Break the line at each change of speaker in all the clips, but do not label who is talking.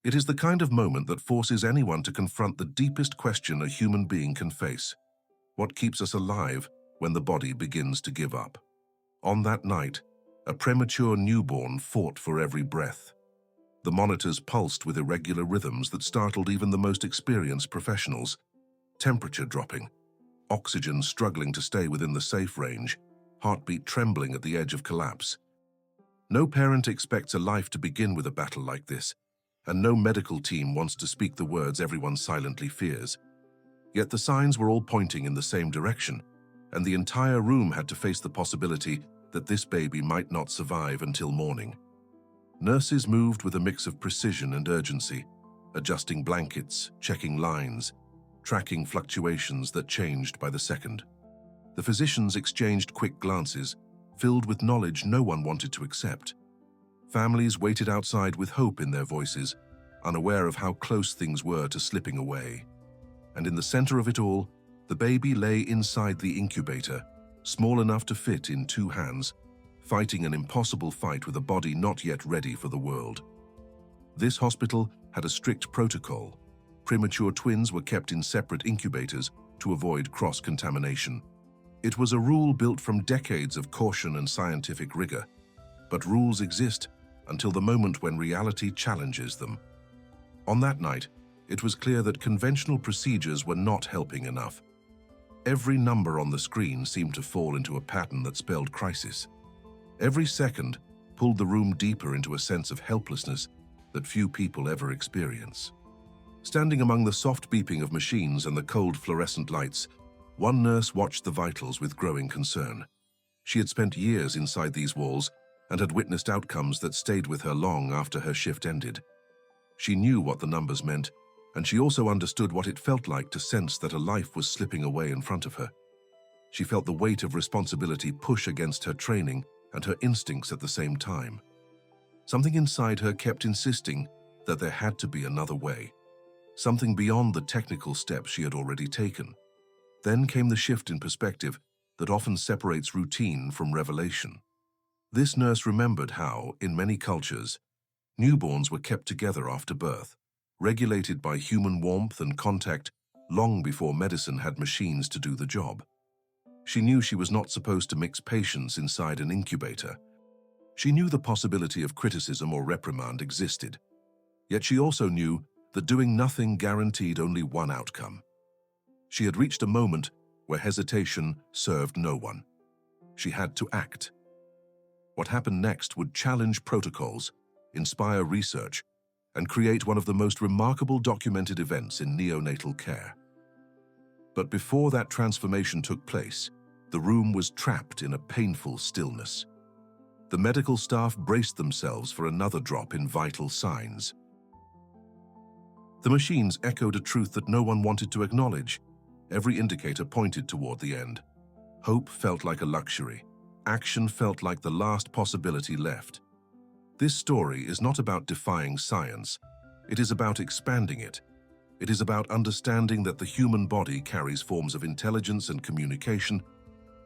It is the kind of moment that forces anyone to confront the deepest question a human being can face. What keeps us alive when the body begins to give up? On that night, a premature newborn fought for every breath. The monitors pulsed with irregular rhythms that startled even the most experienced professionals. Temperature dropping, oxygen struggling to stay within the safe range, heartbeat trembling at the edge of collapse. No parent expects a life to begin with a battle like this, and no medical team wants to speak the words everyone silently fears. Yet the signs were all pointing in the same direction, and the entire room had to face the possibility that this baby might not survive until morning. Nurses moved with a mix of precision and urgency, adjusting blankets, checking lines, tracking fluctuations that changed by the second. The physicians exchanged quick glances, filled with knowledge no one wanted to accept. Families waited outside with hope in their voices, unaware of how close things were to slipping away. And in the center of it all, the baby lay inside the incubator, small enough to fit in two hands, fighting an impossible fight with a body not yet ready for the world. This hospital had a strict protocol. Premature twins were kept in separate incubators to avoid cross-contamination. It was a rule built from decades of caution and scientific rigor, but rules exist until the moment when reality challenges them. On that night, it was clear that conventional procedures were not helping enough. Every number on the screen seemed to fall into a pattern that spelled crisis. Every second pulled the room deeper into a sense of helplessness that few people ever experience. Standing among the soft beeping of machines and the cold fluorescent lights, one nurse watched the vitals with growing concern. She had spent years inside these walls and had witnessed outcomes that stayed with her long after her shift ended. She knew what the numbers meant, and she also understood what it felt like to sense that a life was slipping away in front of her. She felt the weight of responsibility push against her training and her instincts at the same time. Something inside her kept insisting that there had to be another way, something beyond the technical steps she had already taken. Then came the shift in perspective that often separates routine from revelation. This nurse remembered how, in many cultures, newborns were kept together after birth, regulated by human warmth and contact long before medicine had machines to do the job. She knew she was not supposed to mix patients inside an incubator. She knew the possibility of criticism or reprimand existed. Yet she also knew that doing nothing guaranteed only one outcome. She had reached a moment where hesitation served no one. She had to act. What happened next would challenge protocols, inspire research, and create one of the most remarkable documented events in neonatal care. But before that transformation took place, the room was trapped in a painful stillness. The medical staff braced themselves for another drop in vital signs. The machines echoed a truth that no one wanted to acknowledge. Every indicator pointed toward the end. Hope felt like a luxury. Action felt like the last possibility left. This story is not about defying science. It is about expanding it. It is about understanding that the human body carries forms of intelligence and communication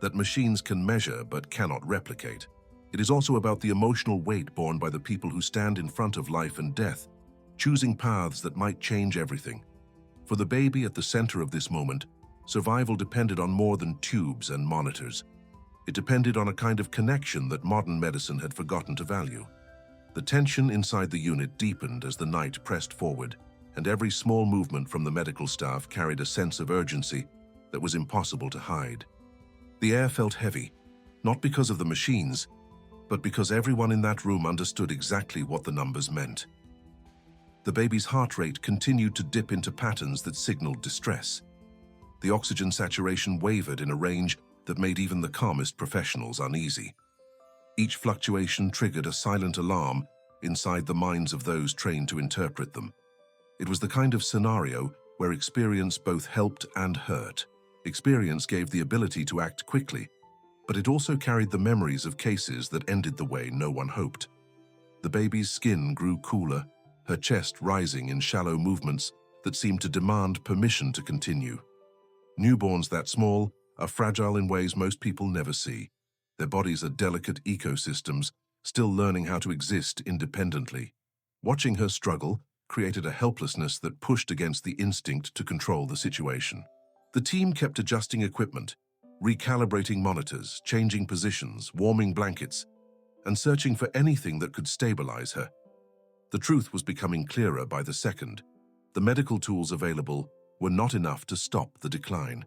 that machines can measure but cannot replicate. It is also about the emotional weight borne by the people who stand in front of life and death, choosing paths that might change everything. For the baby at the center of this moment, survival depended on more than tubes and monitors. It depended on a kind of connection that modern medicine had forgotten to value. The tension inside the unit deepened as the night pressed forward, and every small movement from the medical staff carried a sense of urgency that was impossible to hide. The air felt heavy, not because of the machines, but because everyone in that room understood exactly what the numbers meant. The baby's heart rate continued to dip into patterns that signaled distress. The oxygen saturation wavered in a range that made even the calmest professionals uneasy. Each fluctuation triggered a silent alarm inside the minds of those trained to interpret them. It was the kind of scenario where experience both helped and hurt. Experience gave the ability to act quickly, but it also carried the memories of cases that ended the way no one hoped. The baby's skin grew cooler, her chest rising in shallow movements that seemed to demand permission to continue. Newborns that small are fragile in ways most people never see. Their bodies are delicate ecosystems, still learning how to exist independently. Watching her struggle created a helplessness that pushed against the instinct to control the situation. The team kept adjusting equipment, recalibrating monitors, changing positions, warming blankets, and searching for anything that could stabilize her. The truth was becoming clearer by the second. The medical tools available were not enough to stop the decline.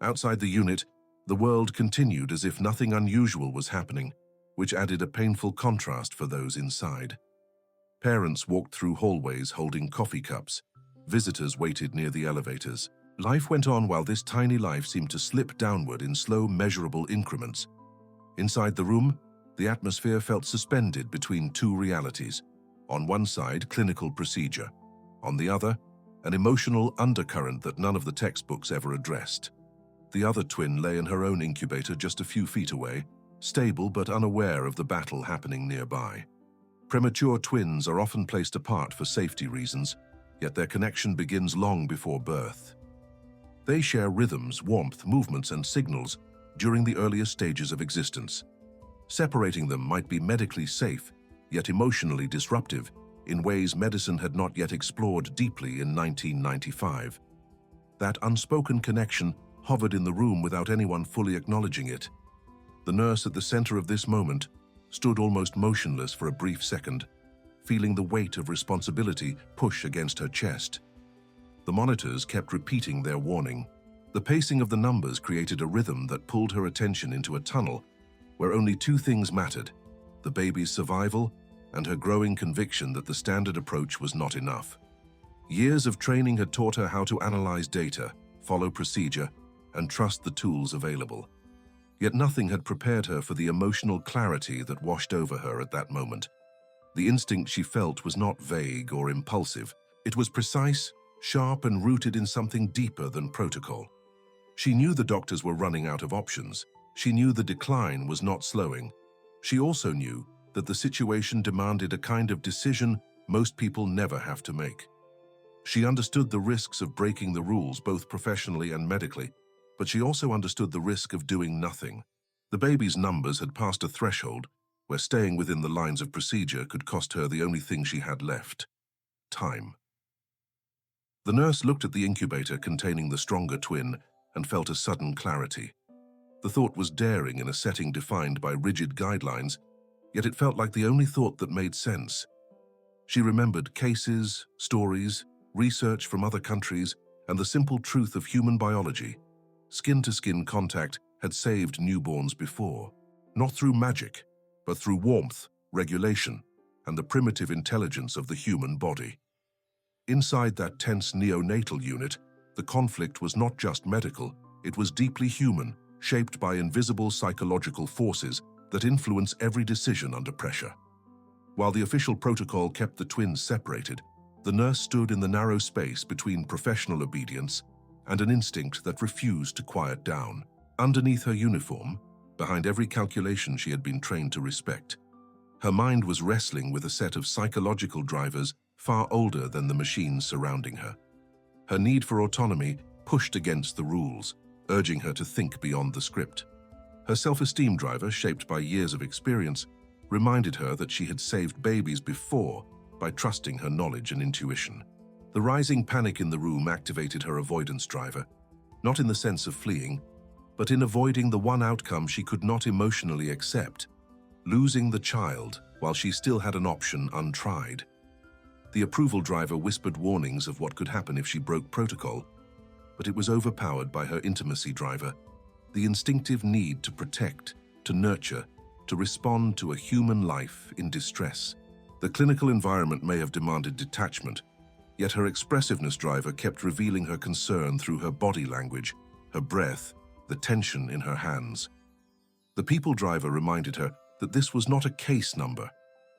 Outside the unit, the world continued as if nothing unusual was happening, which added a painful contrast for those inside. Parents walked through hallways holding coffee cups. Visitors waited near the elevators. Life went on while this tiny life seemed to slip downward in slow, measurable increments. Inside the room, the atmosphere felt suspended between two realities. On one side, clinical procedure. On the other, an emotional undercurrent that none of the textbooks ever addressed. The other twin lay in her own incubator just a few feet away, stable but unaware of the battle happening nearby. Premature twins are often placed apart for safety reasons, yet their connection begins long before birth. They share rhythms, warmth, movements, and signals during the earliest stages of existence. Separating them might be medically safe, yet emotionally disruptive, in ways medicine had not yet explored deeply in 1995. That unspoken connection hovered in the room without anyone fully acknowledging it. The nurse at the center of this moment stood almost motionless for a brief second, feeling the weight of responsibility push against her chest. The monitors kept repeating their warning. The pacing of the numbers created a rhythm that pulled her attention into a tunnel where only two things mattered: the baby's survival and her growing conviction that the standard approach was not enough. Years of training had taught her how to analyze data, follow procedure, and trust the tools available. Yet nothing had prepared her for the emotional clarity that washed over her at that moment. The instinct she felt was not vague or impulsive. It was precise, sharp, and rooted in something deeper than protocol. She knew the doctors were running out of options. She knew the decline was not slowing. She also knew that the situation demanded a kind of decision most people never have to make. She understood the risks of breaking the rules both professionally and medically, but she also understood the risk of doing nothing. The baby's numbers had passed a threshold where staying within the lines of procedure could cost her the only thing she had left: time. The nurse looked at the incubator containing the stronger twin and felt a sudden clarity. The thought was daring in a setting defined by rigid guidelines, yet it felt like the only thought that made sense. She remembered cases, stories, research from other countries, and the simple truth of human biology. Skin-to-skin contact had saved newborns before, not through magic, but through warmth, regulation, and the primitive intelligence of the human body. Inside that tense neonatal unit, the conflict was not just medical, it was deeply human, shaped by invisible psychological forces that influence every decision under pressure. While the official protocol kept the twins separated, the nurse stood in the narrow space between professional obedience and an instinct that refused to quiet down. Underneath her uniform, behind every calculation she had been trained to respect, her mind was wrestling with a set of psychological drivers far older than the machines surrounding her. Her need for autonomy pushed against the rules, urging her to think beyond the script. Her self-esteem driver, shaped by years of experience, reminded her that she had saved babies before by trusting her knowledge and intuition. The rising panic in the room activated her avoidance driver, not in the sense of fleeing, but in avoiding the one outcome she could not emotionally accept: losing the child while she still had an option untried. The approval driver whispered warnings of what could happen if she broke protocol, but it was overpowered by her intimacy driver, the instinctive need to protect, to nurture, to respond to a human life in distress. The clinical environment may have demanded detachment, yet her expressiveness driver kept revealing her concern through her body language, her breath, the tension in her hands. The people driver reminded her that this was not a case number.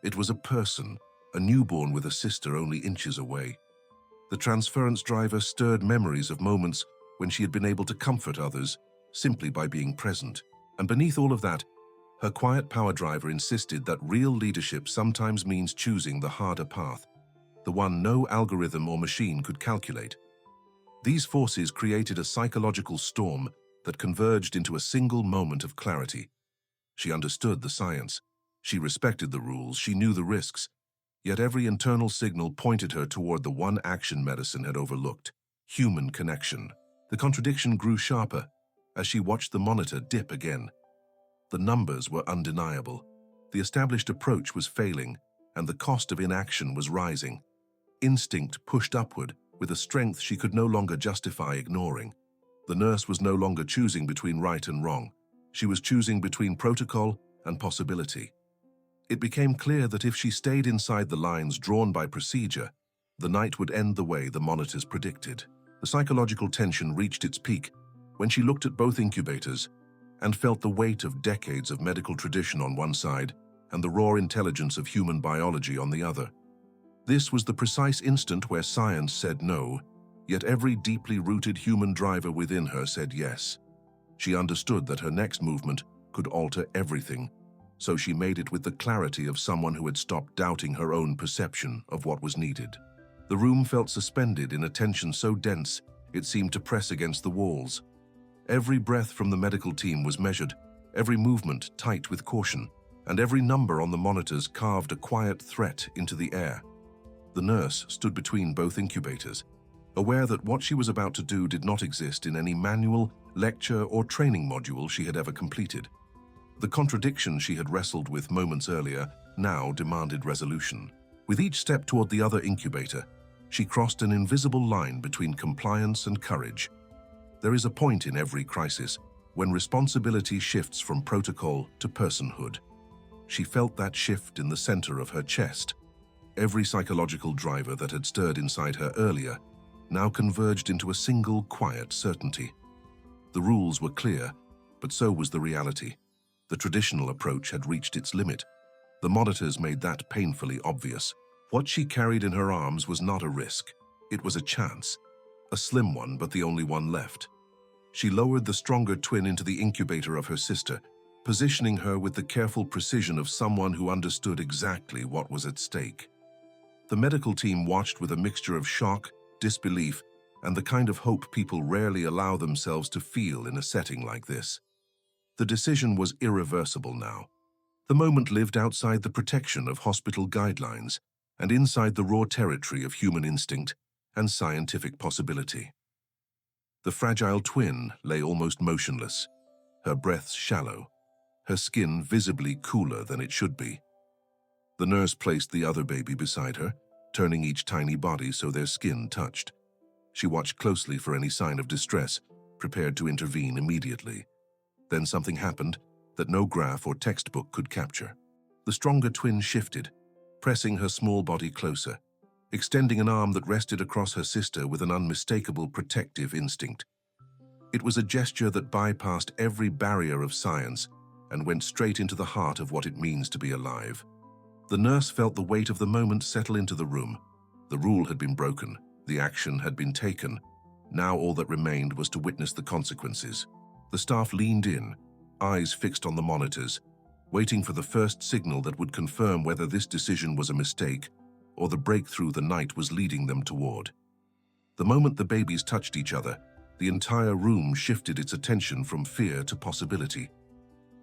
It was a person, a newborn with a sister only inches away. The transference driver stirred memories of moments when she had been able to comfort others simply by being present. And beneath all of that, her quiet power driver insisted that real leadership sometimes means choosing the harder path, the one no algorithm or machine could calculate. These forces created a psychological storm that converged into a single moment of clarity. She understood the science. She respected the rules. She knew the risks. Yet every internal signal pointed her toward the one action medicine had overlooked: human connection. The contradiction grew sharper as she watched the monitor dip again. The numbers were undeniable. The established approach was failing, and the cost of inaction was rising. Instinct pushed upward with a strength she could no longer justify ignoring. The nurse was no longer choosing between right and wrong. She was choosing between protocol and possibility. It became clear that if she stayed inside the lines drawn by procedure, the night would end the way the monitors predicted. The psychological tension reached its peak when she looked at both incubators and felt the weight of decades of medical tradition on one side and the raw intelligence of human biology on the other. This was the precise instant where science said no, yet every deeply rooted human driver within her said yes. She understood that her next movement could alter everything, so she made it with the clarity of someone who had stopped doubting her own perception of what was needed. The room felt suspended in a tension so dense it seemed to press against the walls. Every breath from the medical team was measured, every movement tight with caution, and every number on the monitors carved a quiet threat into the air. The nurse stood between both incubators, aware that what she was about to do did not exist in any manual, lecture, or training module she had ever completed. The contradiction she had wrestled with moments earlier now demanded resolution. With each step toward the other incubator, she crossed an invisible line between compliance and courage. There is a point in every crisis when responsibility shifts from protocol to personhood. She felt that shift in the center of her chest. Every psychological driver that had stirred inside her earlier now converged into a single quiet certainty. The rules were clear, but so was the reality. The traditional approach had reached its limit. The monitors made that painfully obvious. What she carried in her arms was not a risk. It was a chance. A slim one, but the only one left. She lowered the stronger twin into the incubator of her sister, positioning her with the careful precision of someone who understood exactly what was at stake. The medical team watched with a mixture of shock, disbelief, and the kind of hope people rarely allow themselves to feel in a setting like this. The decision was irreversible now. The moment lived outside the protection of hospital guidelines and inside the raw territory of human instinct and scientific possibility. The fragile twin lay almost motionless, her breaths shallow, her skin visibly cooler than it should be. The nurse placed the other baby beside her, turning each tiny body so their skin touched. She watched closely for any sign of distress, prepared to intervene immediately. Then something happened that no graph or textbook could capture. The stronger twin shifted, pressing her small body closer, extending an arm that rested across her sister with an unmistakable protective instinct. It was a gesture that bypassed every barrier of science and went straight into the heart of what it means to be alive. The nurse felt the weight of the moment settle into the room. The rule had been broken, the action had been taken. Now all that remained was to witness the consequences. The staff leaned in, eyes fixed on the monitors, waiting for the first signal that would confirm whether this decision was a mistake or the breakthrough the night was leading them toward. The moment the babies touched each other, the entire room shifted its attention from fear to possibility.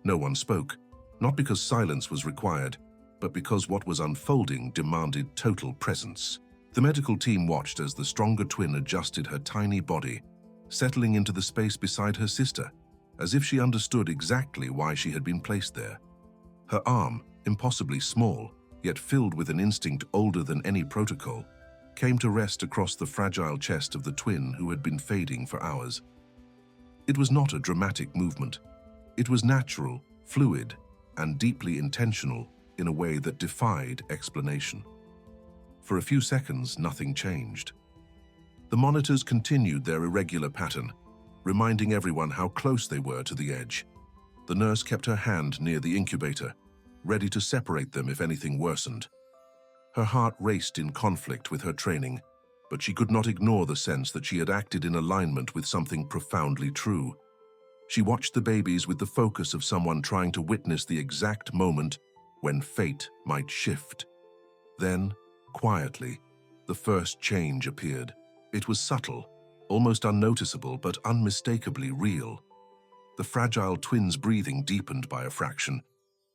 No one spoke, not because silence was required, but because what was unfolding demanded total presence. The medical team watched as the stronger twin adjusted her tiny body, settling into the space beside her sister, as if she understood exactly why she had been placed there. Her arm, impossibly small, yet filled with an instinct older than any protocol, came to rest across the fragile chest of the twin who had been fading for hours. It was not a dramatic movement. It was natural, fluid, and deeply intentional in a way that defied explanation. For a few seconds, nothing changed. The monitors continued their irregular pattern, reminding everyone how close they were to the edge. The nurse kept her hand near the incubator, ready to separate them if anything worsened. Her heart raced in conflict with her training, but she could not ignore the sense that she had acted in alignment with something profoundly true. She watched the babies with the focus of someone trying to witness the exact moment when fate might shift. Then, quietly, the first change appeared. It was subtle, almost unnoticeable, but unmistakably real. The fragile twin's breathing deepened by a fraction.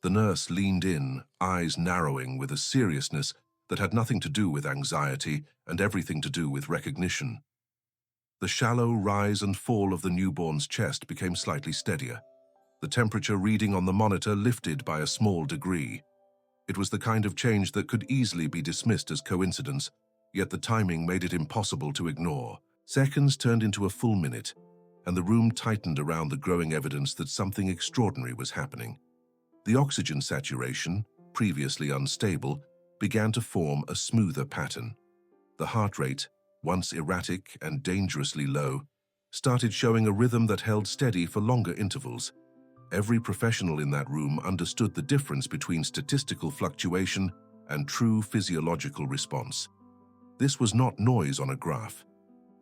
The nurse leaned in, eyes narrowing with a seriousness that had nothing to do with anxiety and everything to do with recognition. The shallow rise and fall of the newborn's chest became slightly steadier. The temperature reading on the monitor lifted by a small degree. It was the kind of change that could easily be dismissed as coincidence, yet the timing made it impossible to ignore. Seconds turned into a full minute, and the room tightened around the growing evidence that something extraordinary was happening. The oxygen saturation, previously unstable, began to form a smoother pattern. The heart rate, once erratic and dangerously low, started showing a rhythm that held steady for longer intervals. Every professional in that room understood the difference between statistical fluctuation and true physiological response. This was not noise on a graph.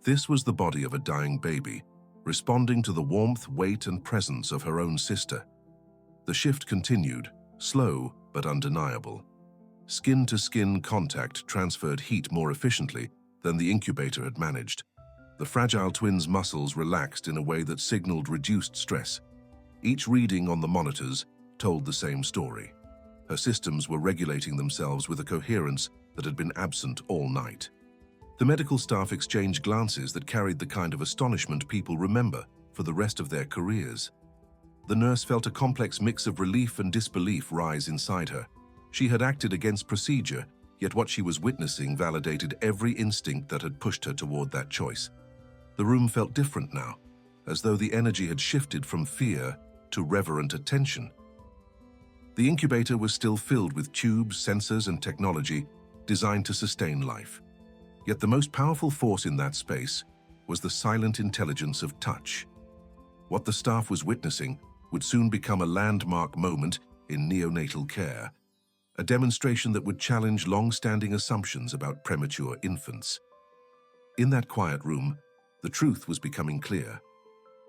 This was the body of a dying baby, responding to the warmth, weight, and presence of her own sister. The shift continued, slow but undeniable. Skin-to-skin contact transferred heat more efficiently than the incubator had managed. The fragile twins' muscles relaxed in a way that signaled reduced stress. Each reading on the monitors told the same story. Her systems were regulating themselves with a coherence that had been absent all night. The medical staff exchanged glances that carried the kind of astonishment people remember for the rest of their careers. The nurse felt a complex mix of relief and disbelief rise inside her. She had acted against procedure, yet what she was witnessing validated every instinct that had pushed her toward that choice. The room felt different now, as though the energy had shifted from fear to reverent attention. The incubator was still filled with tubes, sensors, and technology designed to sustain life. Yet the most powerful force in that space was the silent intelligence of touch. What the staff was witnessing would soon become a landmark moment in neonatal care, a demonstration that would challenge long-standing assumptions about premature infants. In that quiet room, the truth was becoming clear.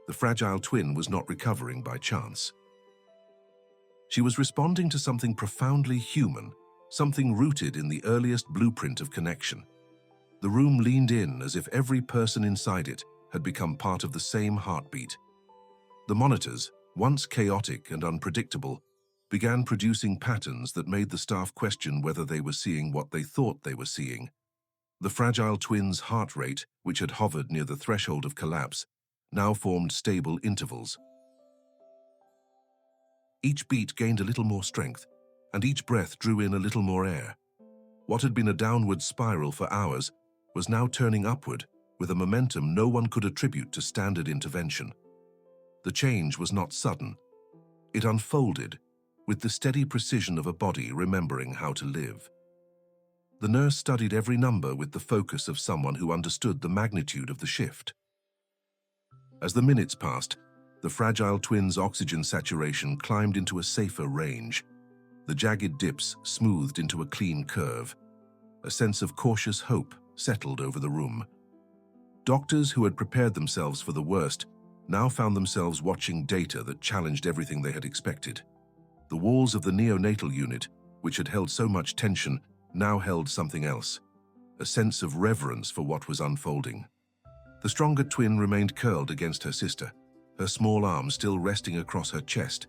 The fragile twin was not recovering by chance. She was responding to something profoundly human, something rooted in the earliest blueprint of connection. The room leaned in as if every person inside it had become part of the same heartbeat. The monitors, once chaotic and unpredictable, began producing patterns that made the staff question whether they were seeing what they thought they were seeing. The fragile twins' heart rate, which had hovered near the threshold of collapse, now formed stable intervals. Each beat gained a little more strength, and each breath drew in a little more air. What had been a downward spiral for hours was now turning upward with a momentum no one could attribute to standard intervention. The change was not sudden. It unfolded with the steady precision of a body remembering how to live. The nurse studied every number with the focus of someone who understood the magnitude of the shift. As the minutes passed, the fragile twins' oxygen saturation climbed into a safer range. The jagged dips smoothed into a clean curve. A sense of cautious hope settled over the room. Doctors who had prepared themselves for the worst now found themselves watching data that challenged everything they had expected. The walls of the neonatal unit, which had held so much tension, now held something else, a sense of reverence for what was unfolding. The stronger twin remained curled against her sister, her small arm still resting across her chest,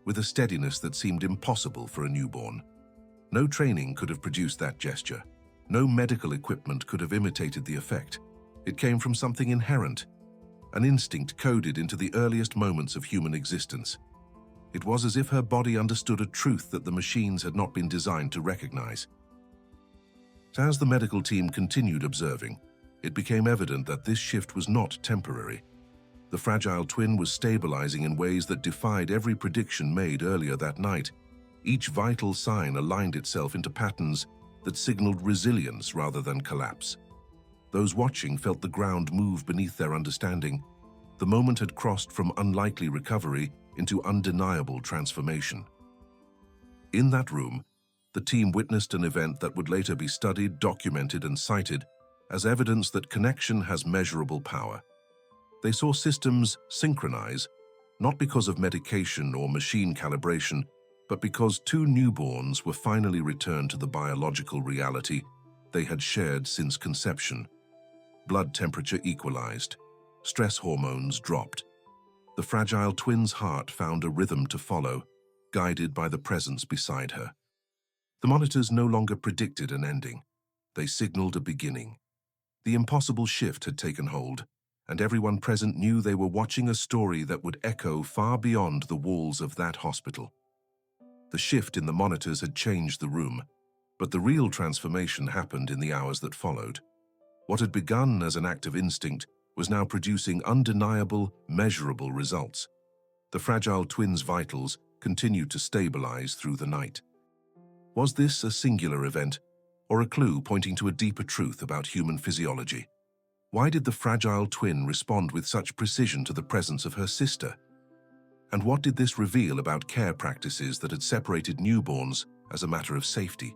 with a steadiness that seemed impossible for a newborn. No training could have produced that gesture. No medical equipment could have imitated the effect. It came from something inherent, an instinct coded into the earliest moments of human existence. It was as if her body understood a truth that the machines had not been designed to recognize. As the medical team continued observing, it became evident that this shift was not temporary. The fragile twin was stabilizing in ways that defied every prediction made earlier that night. Each vital sign aligned itself into patterns that signaled resilience rather than collapse. Those watching felt the ground move beneath their understanding. The moment had crossed from unlikely recovery into undeniable transformation. In that room, the team witnessed an event that would later be studied, documented, and cited as evidence that connection has measurable power. They saw systems synchronize, not because of medication or machine calibration, but because two newborns were finally returned to the biological reality they had shared since conception. Blood temperature equalized, stress hormones dropped. The fragile twin's heart found a rhythm to follow, guided by the presence beside her. The monitors no longer predicted an ending. They signaled a beginning. The impossible shift had taken hold, and everyone present knew they were watching a story that would echo far beyond the walls of that hospital. The shift in the monitors had changed the room, but the real transformation happened in the hours that followed. What had begun as an act of instinct was now producing undeniable, measurable results. The fragile twins' vitals continued to stabilize through the night. Was this a singular event, or a clue pointing to a deeper truth about human physiology? Why did the fragile twin respond with such precision to the presence of her sister? And what did this reveal about care practices that had separated newborns as a matter of safety?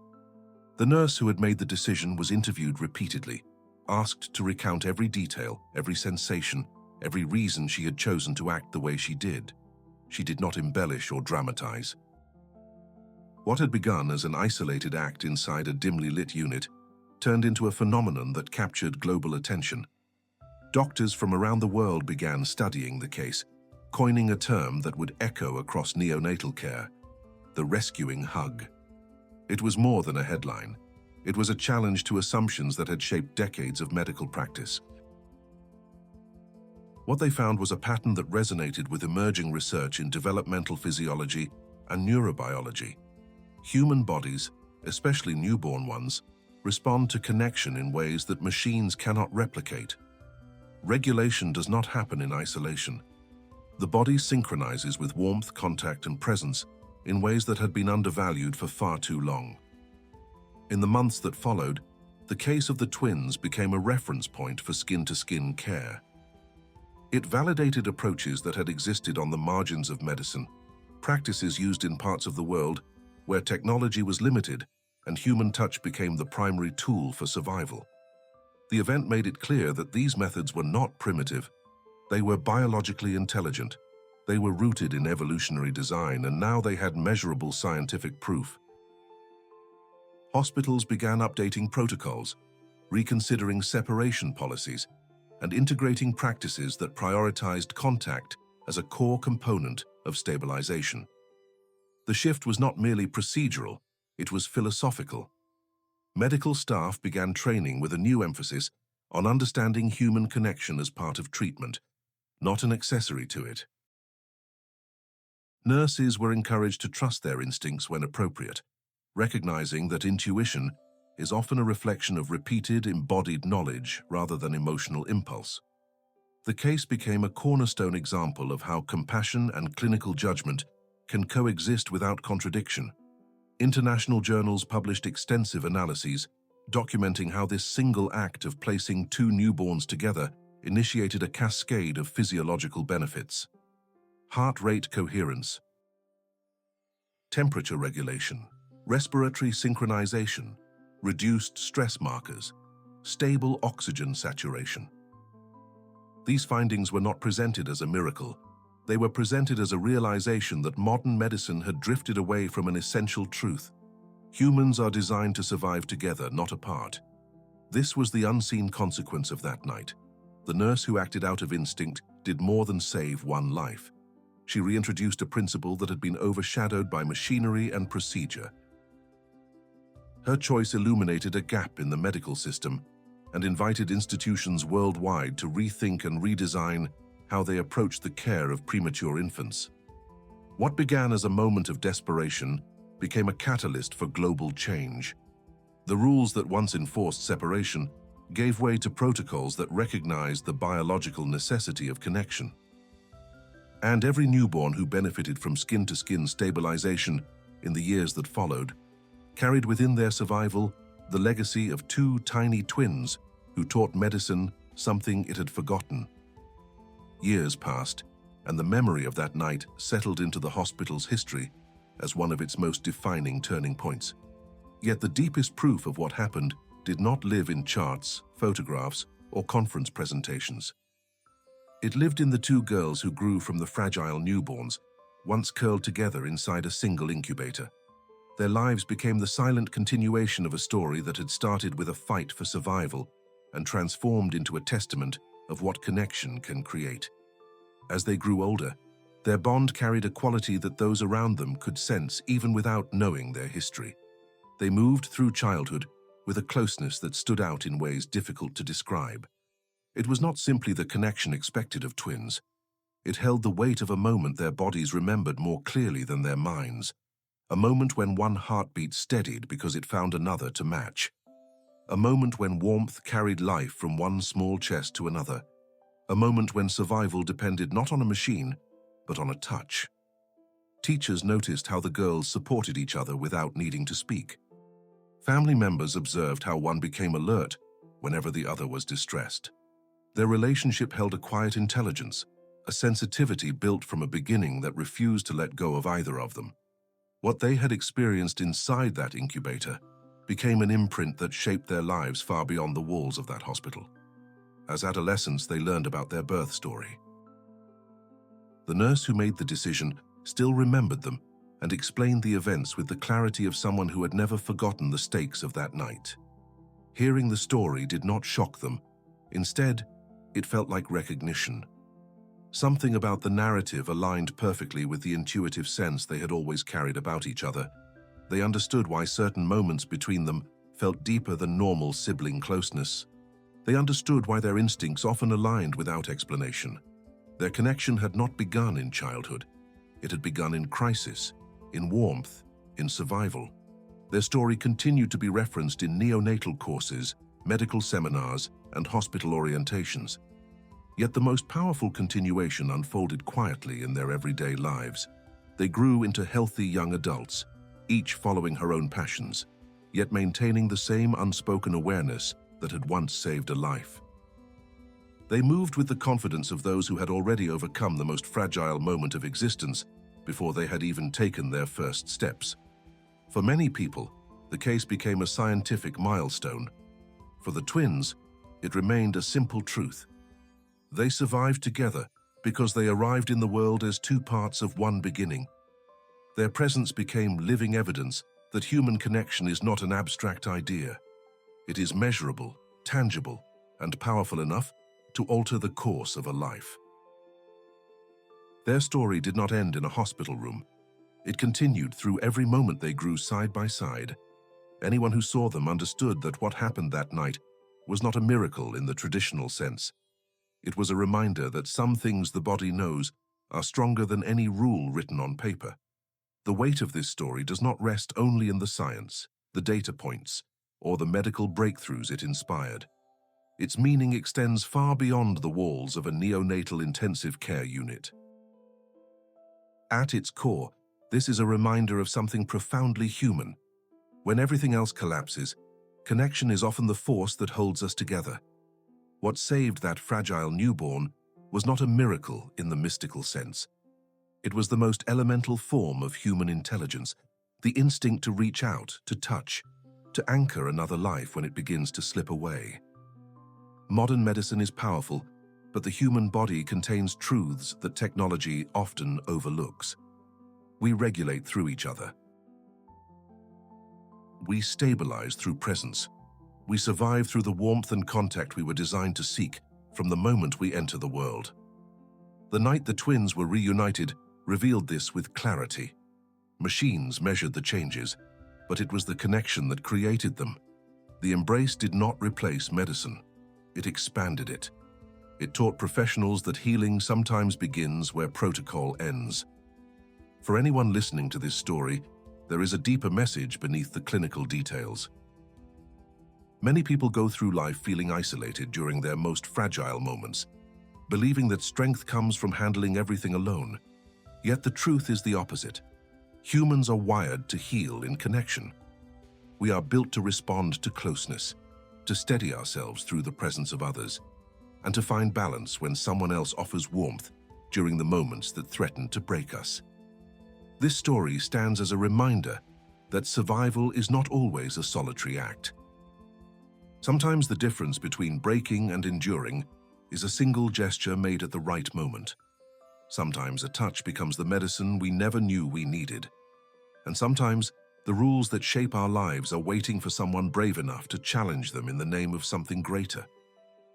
The nurse who had made the decision was interviewed repeatedly, asked to recount every detail, every sensation, every reason she had chosen to act the way she did. She did not embellish or dramatize. What had begun as an isolated act inside a dimly lit unit turned into a phenomenon that captured global attention. Doctors from around the world began studying the case, coining a term that would echo across neonatal care: the rescuing hug. It was more than a headline. It was a challenge to assumptions that had shaped decades of medical practice. What they found was a pattern that resonated with emerging research in developmental physiology and neurobiology. Human bodies, especially newborn ones, respond to connection in ways that machines cannot replicate. Regulation does not happen in isolation. The body synchronizes with warmth, contact, and presence in ways that had been undervalued for far too long. In the months that followed, the case of the twins became a reference point for skin-to-skin care. It validated approaches that had existed on the margins of medicine, practices used in parts of the world where technology was limited and human touch became the primary tool for survival. The event made it clear that these methods were not primitive. They were biologically intelligent. They were rooted in evolutionary design, and now they had measurable scientific proof. Hospitals began updating protocols, reconsidering separation policies, and integrating practices that prioritized contact as a core component of stabilization. The shift was not merely procedural, it was philosophical. Medical staff began training with a new emphasis on understanding human connection as part of treatment, not an accessory to it. Nurses were encouraged to trust their instincts when appropriate, recognizing that intuition is often a reflection of repeated, embodied knowledge rather than emotional impulse. The case became a cornerstone example of how compassion and clinical judgment can coexist without contradiction. International journals published extensive analyses documenting how this single act of placing two newborns together initiated a cascade of physiological benefits: heart rate coherence, temperature regulation, respiratory synchronization, reduced stress markers, stable oxygen saturation. These findings were not presented as a miracle. They were presented as a realization that modern medicine had drifted away from an essential truth. Humans are designed to survive together, not apart. This was the unseen consequence of that night. The nurse who acted out of instinct did more than save one life. She reintroduced a principle that had been overshadowed by machinery and procedure. Her choice illuminated a gap in the medical system and invited institutions worldwide to rethink and redesign how they approached the care of premature infants. What began as a moment of desperation became a catalyst for global change. The rules that once enforced separation gave way to protocols that recognized the biological necessity of connection. And every newborn who benefited from skin-to-skin stabilization in the years that followed carried within their survival the legacy of two tiny twins who taught medicine something it had forgotten. Years passed, and the memory of that night settled into the hospital's history as one of its most defining turning points. Yet the deepest proof of what happened did not live in charts, photographs, or conference presentations. It lived in the two girls who grew from the fragile newborns, once curled together inside a single incubator. Their lives became the silent continuation of a story that had started with a fight for survival and transformed into a testament of what connection can create. As they grew older, their bond carried a quality that those around them could sense even without knowing their history. They moved through childhood with a closeness that stood out in ways difficult to describe. It was not simply the connection expected of twins. It held the weight of a moment their bodies remembered more clearly than their minds. A moment when one heartbeat steadied because it found another to match. A moment when warmth carried life from one small chest to another. A moment when survival depended not on a machine, but on a touch. Teachers noticed how the girls supported each other without needing to speak. Family members observed how one became alert whenever the other was distressed. Their relationship held a quiet intelligence, a sensitivity built from a beginning that refused to let go of either of them. What they had experienced inside that incubator became an imprint that shaped their lives far beyond the walls of that hospital. As adolescents, they learned about their birth story. The nurse who made the decision still remembered them and explained the events with the clarity of someone who had never forgotten the stakes of that night. Hearing the story did not shock them. Instead, it felt like recognition. Something about the narrative aligned perfectly with the intuitive sense they had always carried about each other. They understood why certain moments between them felt deeper than normal sibling closeness. They understood why their instincts often aligned without explanation. Their connection had not begun in childhood. It had begun in crisis, in warmth, in survival. Their story continued to be referenced in neonatal courses, medical seminars, and hospital orientations. Yet the most powerful continuation unfolded quietly in their everyday lives. They grew into healthy young adults, each following her own passions, yet maintaining the same unspoken awareness that had once saved a life. They moved with the confidence of those who had already overcome the most fragile moment of existence before they had even taken their first steps. For many people, the case became a scientific milestone. For the twins, it remained a simple truth. They survived together because they arrived in the world as two parts of one beginning. Their presence became living evidence that human connection is not an abstract idea. It is measurable, tangible, and powerful enough to alter the course of a life. Their story did not end in a hospital room. It continued through every moment they grew side by side. Anyone who saw them understood that what happened that night was not a miracle in the traditional sense. It was a reminder that some things the body knows are stronger than any rule written on paper. The weight of this story does not rest only in the science, the data points, or the medical breakthroughs it inspired. Its meaning extends far beyond the walls of a neonatal intensive care unit. At its core, this is a reminder of something profoundly human. When everything else collapses, connection is often the force that holds us together. What saved that fragile newborn was not a miracle in the mystical sense. It was the most elemental form of human intelligence, the instinct to reach out, to touch, to anchor another life when it begins to slip away. Modern medicine is powerful, but the human body contains truths that technology often overlooks. We regulate through each other. We stabilize through presence. We survive through the warmth and contact we were designed to seek from the moment we enter the world. The night the twins were reunited revealed this with clarity. Machines measured the changes, but it was the connection that created them. The embrace did not replace medicine. It expanded it. It taught professionals that healing sometimes begins where protocol ends. For anyone listening to this story, there is a deeper message beneath the clinical details. Many people go through life feeling isolated during their most fragile moments, believing that strength comes from handling everything alone. Yet the truth is the opposite. Humans are wired to heal in connection. We are built to respond to closeness, to steady ourselves through the presence of others, and to find balance when someone else offers warmth during the moments that threaten to break us. This story stands as a reminder that survival is not always a solitary act. Sometimes the difference between breaking and enduring is a single gesture made at the right moment. Sometimes a touch becomes the medicine we never knew we needed. And sometimes the rules that shape our lives are waiting for someone brave enough to challenge them in the name of something greater.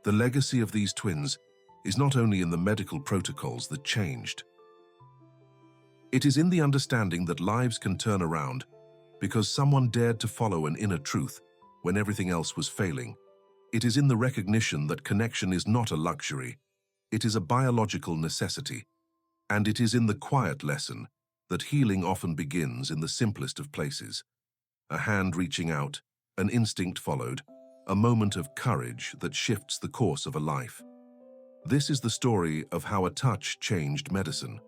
The legacy of these twins is not only in the medical protocols that changed. It is in the understanding that lives can turn around because someone dared to follow an inner truth when everything else was failing. It is in the recognition that connection is not a luxury, it is a biological necessity, and it is in the quiet lesson that healing often begins in the simplest of places. A hand reaching out, an instinct followed, a moment of courage that shifts the course of a life. This is the story of how a touch changed medicine.